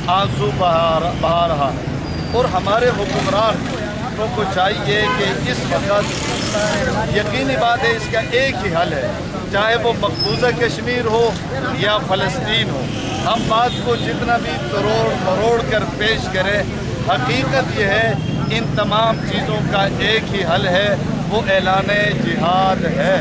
आंसू बहा रहा है। और हमारे हुक्मरान को चाहिए कि इस वक्त यकीनी बात है इसका एक ही हल है, चाहे वो मकबूजा कश्मीर हो या फ़लस्तीन हो। हम बात को जितना भी तरोड़ कर पेश करें, हकीकत यह है इन तमाम चीज़ों का एक ही हल है, वो ऐलान जिहाद है।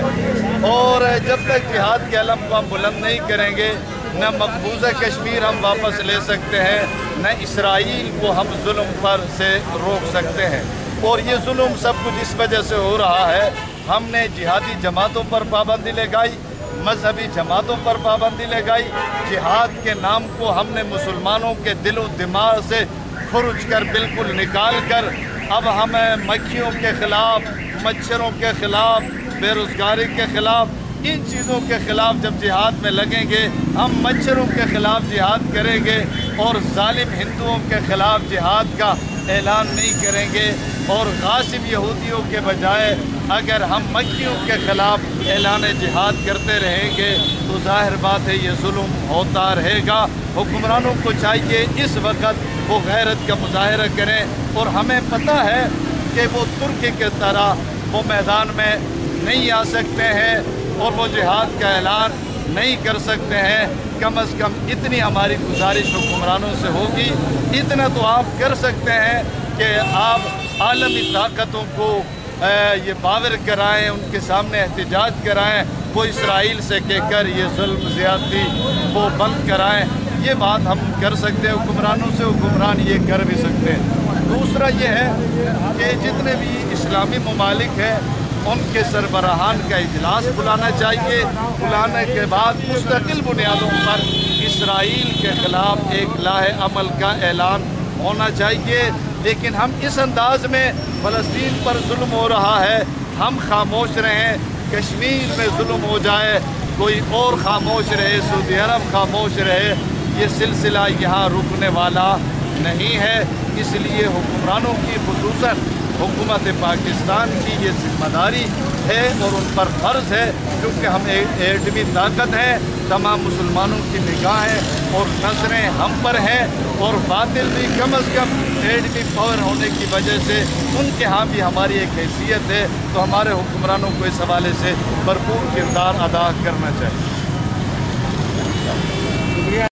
और जब तक जिहाद के अलम को हम बुलंद नहीं करेंगे, न मकबूजा कश्मीर हम वापस ले सकते हैं, न इसराइल को हम जुल्म पर से रोक सकते हैं। और ये जुल्म सब कुछ इस वजह से हो रहा है, हमने जिहादी जमातों पर पाबंदी लगाई, मजहबी जमातों पर पाबंदी लगाई, जिहाद के नाम को हमने मुसलमानों के दिलो दिमाग से खुरुच कर बिल्कुल निकाल कर अब हम मक्खियों के ख़िलाफ़, मच्छरों के ख़िलाफ़, बेरोज़गारी के ख़िलाफ़, इन चीज़ों के ख़िलाफ़ जब जिहाद में लगेंगे, हम मच्छरों के ख़िलाफ़ जिहाद करेंगे और ज़ालिम हिंदुओं के ख़िलाफ़ जिहाद का ऐलान नहीं करेंगे। और गासिब यहूदियों के बजाय अगर हम मक्खियों के ख़िलाफ़ ऐलान जिहाद करते रहेंगे तो ज़ाहिर बात है ये जुल्म होता रहेगा। हुक्मरानों को चाहिए इस वक्त वो गैरत का मुजाहरा करें। और हमें पता है कि वो तुर्की के तरह वो मैदान में नहीं आ सकते हैं और वो जिहाद का ऐलान नहीं कर सकते हैं। कम अज़ कम इतनी हमारी गुजारिश हुक्मरानों से होगी, इतना तो आप कर सकते हैं कि आप आलमी ताकतों को ये बावर कराएं, उनके सामने एहतजाज कराएं, वो इसराइल से कहकर ये जुल्म ज़्यादती वो बंद कराएं। ये बात हम कर सकते हैं हुक्मरानों से, हुक्मरान ये कर भी सकते हैं। दूसरा ये है कि जितने भी इस्लामी ममालिक हैं उनके सरबराहान का इजलास बुलाना चाहिए। बुलाने के बाद मुस्तकिल बुनियादों पर इसराइल के ख़िलाफ़ एक लाहे अमल का ऐलान होना चाहिए। लेकिन हम इस अंदाज़ में फ़लस्तीन पर जुल्म हो रहा है, हम खामोश रहें, कश्मीर में जुल्म हो जाए कोई और ख़ामोश रहे, सऊदी अरब खामोश रहे, ये सिलसिला यहाँ रुकने वाला नहीं है। इसलिए हुक्मरानों की खुसूसन हुकूमत पाकिस्तान की ये ज़िम्मेदारी है और उन पर फ़र्ज़ है, क्योंकि हम एटमी ताकत हैं, तमाम मुसलमानों की निगाहें और नज़रें हम पर हैं और बातिल भी कम अज़ कम एटमी पावर होने की वजह से उनके यहाँ भी हमारी एक हैसियत है। तो हमारे हुक्मरानों को इस हवाले से भरपूर किरदार अदा करना चाहिए।